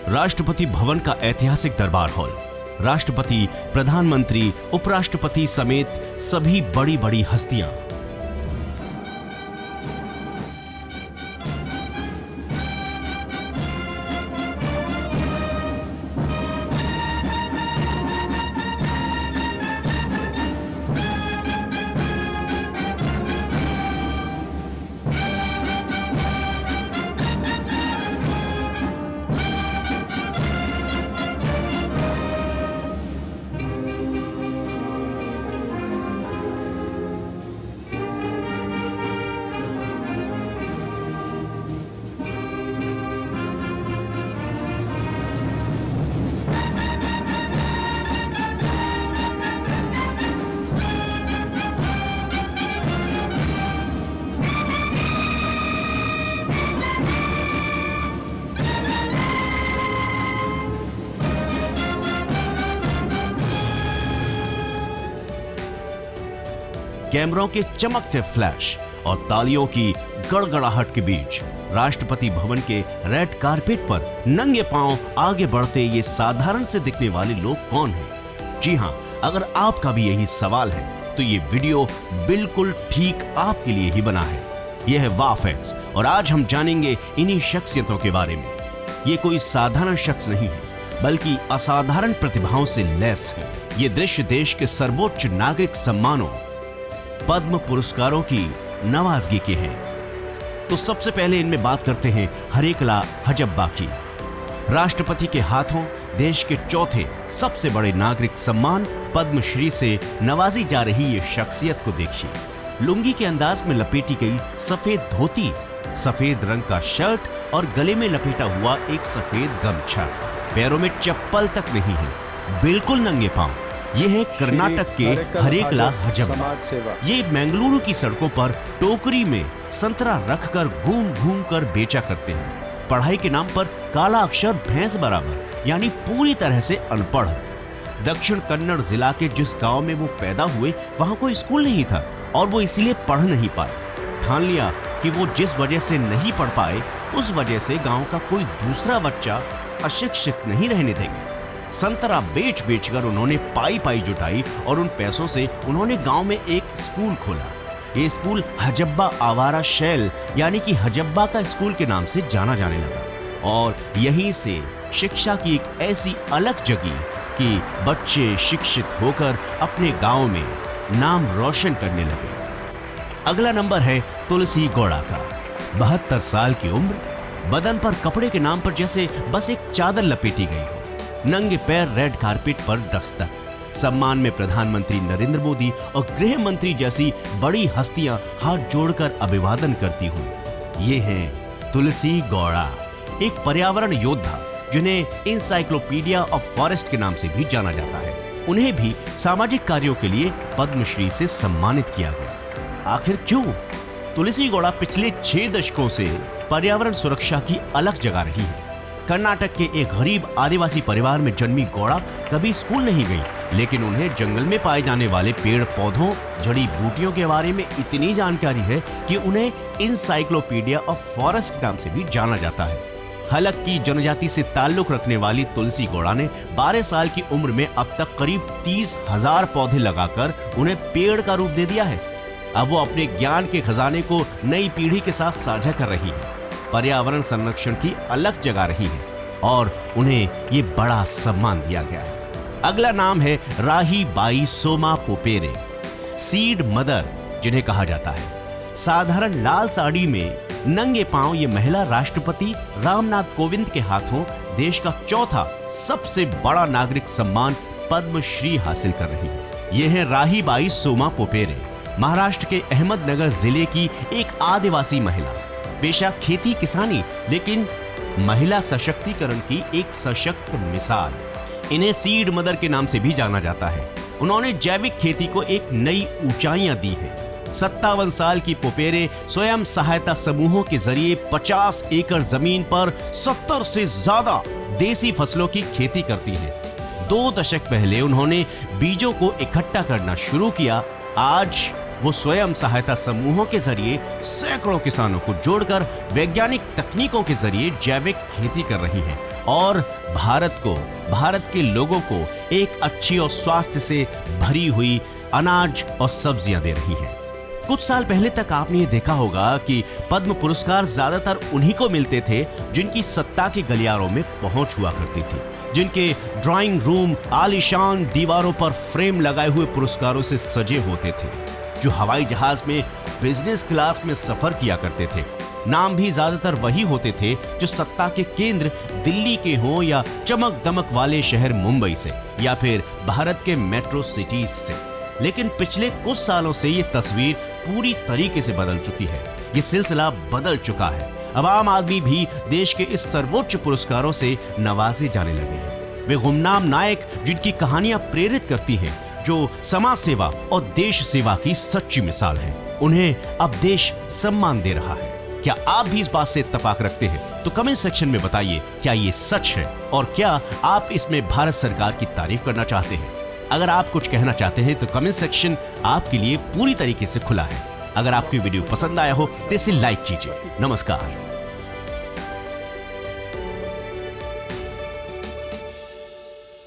राष्ट्रपति भवन का ऐतिहासिक दरबार हॉल। राष्ट्रपति, प्रधानमंत्री, उपराष्ट्रपति समेत सभी बड़ी बड़ी हस्तियां। कैमरों के चमकते फ्लैश और तालियों की गड़गड़ाहट के बीच राष्ट्रपति भवन के रेड कारपेट पर नंगे पांव आगे बढ़ते ये साधारण से दिखने वाले लोग कौन हैं? जी हां, अगर आपका भी यही सवाल है तो ये वीडियो बिल्कुल ठीक आपके लिए ही बना है। यह है वाफएक्स और आज हम जानेंगे इन्हीं शख्सियतों के बारे में। ये कोई साधारण शख्स नहीं है, बल्कि असाधारण प्रतिभाओं से लैस है। ये दृश्य देश के सर्वोच्च नागरिक सम्मानों पद्म पुरस्कारों की नवाजगी के हैं। तो सबसे पहले इनमें बात करते हैं हरेकला हजब्बा की। राष्ट्रपति के हाथों देश के चौथे सबसे बड़े नागरिक सम्मान पद्मश्री से नवाजी जा रही ये शख्सियत को देखिए। लुंगी के अंदाज में लपेटी गई सफेद धोती, सफेद रंग का शर्ट और गले में लपेटा हुआ एक सफेद गमछा। पैरों में चप्पल तक नहीं है, बिल्कुल नंगे पांव। ये है कर्नाटक के हरेकला हजब्बा। ये बेंगलुरु की सड़कों पर टोकरी में संतरा रखकर घूम घूम कर बेचा करते हैं। पढ़ाई के नाम पर काला अक्षर भैंस बराबर, यानी पूरी तरह से अनपढ़। दक्षिण कन्नड़ जिला के जिस गांव में वो पैदा हुए वहां कोई स्कूल नहीं था और वो इसीलिए पढ़ नहीं पाए। ठान लिया कि वो जिस वजह से नहीं पढ़ पाए उस वजह से गांव का कोई दूसरा बच्चा अशिक्षित नहीं रहने देंगे। संतरा बेच बेचकर उन्होंने पाई पाई जुटाई और उन पैसों से उन्होंने गांव में एक स्कूल खोला। ये स्कूल हजब्बा आवारा शैल यानी कि हजब्बा का स्कूल के नाम से जाना जाने लगा और यहीं से शिक्षा की एक ऐसी अलग जगी कि बच्चे शिक्षित होकर अपने गांव में नाम रोशन करने लगे। अगला नंबर है तुलसी गौड़ा का। 72 साल की उम्र, बदन पर कपड़े के नाम पर जैसे बस एक चादर लपेटी गई हो। नंगे पैर रेड कारपेट पर दस्तक। सम्मान में प्रधानमंत्री नरेंद्र मोदी और गृह मंत्री जैसी बड़ी हस्तियां हाथ जोड़कर अभिवादन करती हुई। ये हैं तुलसी गौड़ा, एक पर्यावरण योद्धा जिन्हें इंसाइक्लोपीडिया ऑफ फॉरेस्ट के नाम से भी जाना जाता है। उन्हें भी सामाजिक कार्यों के लिए पद्मश्री से सम्मानित किया गया। आखिर क्यों? तुलसी गौड़ा पिछले 6 दशकों से पर्यावरण सुरक्षा की अलग जगह रही है। कर्नाटक के एक गरीब आदिवासी परिवार में जन्मी गौड़ा कभी स्कूल नहीं गई, लेकिन उन्हें जंगल में पाए जाने वाले पेड़ पौधों, जड़ी बूटियों के बारे में इतनी जानकारी है कि उन्हें इंसाइक्लोपीडिया ऑफ फॉरेस्ट नाम से भी जाना जाता है। हलक की जनजाति से ताल्लुक रखने वाली तुलसी गौड़ा ने 12 साल की उम्र में अब तक करीब 30,000 पौधे लगाकर उन्हें पेड़ का रूप दे दिया है। अब वो अपने ज्ञान के खजाने को नई पीढ़ी के साथ साझा कर रही है। पर्यावरण संरक्षण की अलग जगह रही है और उन्हें ये बड़ा सम्मान दिया गया है। अगला नाम है Rahibai Soma Popere, seed mother जिन्हें कहा जाता है। साधारण लाल साड़ी में नंगे पांव ये महिला राष्ट्रपति रामनाथ कोविंद के हाथों देश का चौथा सबसे बड़ा नागरिक सम्मान पद्मश्री हासिल कर रही है। ये है राही बाई सोमा पोपेरे, महाराष्ट्र के अहमदनगर जिले की एक आदिवासी महिला। पेशा खेती किसानी, लेकिन महिला सशक्तिकरण की एक सशक्त मिसाल। इन्हें सीड मदर के नाम से भी जाना जाता है। उन्होंने जैविक खेती को एक नई ऊंचाइयां दी है। 57 साल की पोपेरे स्वयं सहायता समूहों के जरिए 50 एकड़ जमीन पर 70 से ज्यादा देसी फसलों की खेती करती हैं। 2 दशक पहले उन्होंने बीजों को इकट्ठा करना शुरू किया। आज वो स्वयं सहायता समूहों के जरिए सैकड़ों किसानों को जोड़कर वैज्ञानिक तकनीकों के जरिए जैविक खेती कर रही हैं और भारत के लोगों को एक अच्छी और स्वास्थ्य से भरी हुई अनाज और सब्जियां दे रही हैं। कुछ साल पहले तक आपने ये देखा होगा कि पद्म पुरस्कार ज्यादातर उन्हीं को मिलते थे जिनकी सत्ता के गलियारों में पहुंच हुआ करती थी, जिनके ड्राइंग रूम आलीशान दीवारों पर फ्रेम लगाए हुए पुरस्कारों से सजे होते थे, जो हवाई जहाज में बिजनेस क्लास में सफर किया करते थे। नाम भी ज्यादातर वही होते थे जो सत्ता के केंद्र दिल्ली के हों या चमक दमक वाले शहर मुंबई से या फिर भारत के मेट्रो सिटीज से। लेकिन पिछले कुछ सालों से ये तस्वीर पूरी तरीके से बदल चुकी है। ये सिलसिला बदल चुका है। अब आम आदमी भी देश के इस सर्वोच्च पुरस्कारों से नवाजे जाने लगे हैं। वे गुमनाम नायक जिनकी कहानियां प्रेरित करती हैं, जो समाज सेवा और देश सेवा की सच्ची मिसाल हैं, उन्हें अब देश सम्मान दे रहा है। क्या आप भी इस बात से इत्तेफाक रखते हैं? तो कमेंट सेक्शन में बताइए, क्या ये सच है और क्या आप इसमें भारत सरकार की तारीफ करना चाहते हैं? अगर आप कुछ कहना चाहते हैं तो कमेंट सेक्शन आपके लिए पूरी तरीके से खुला है। अगर आपको वीडियो पसंद आया हो तो इसे लाइक कीजिए। नमस्कार।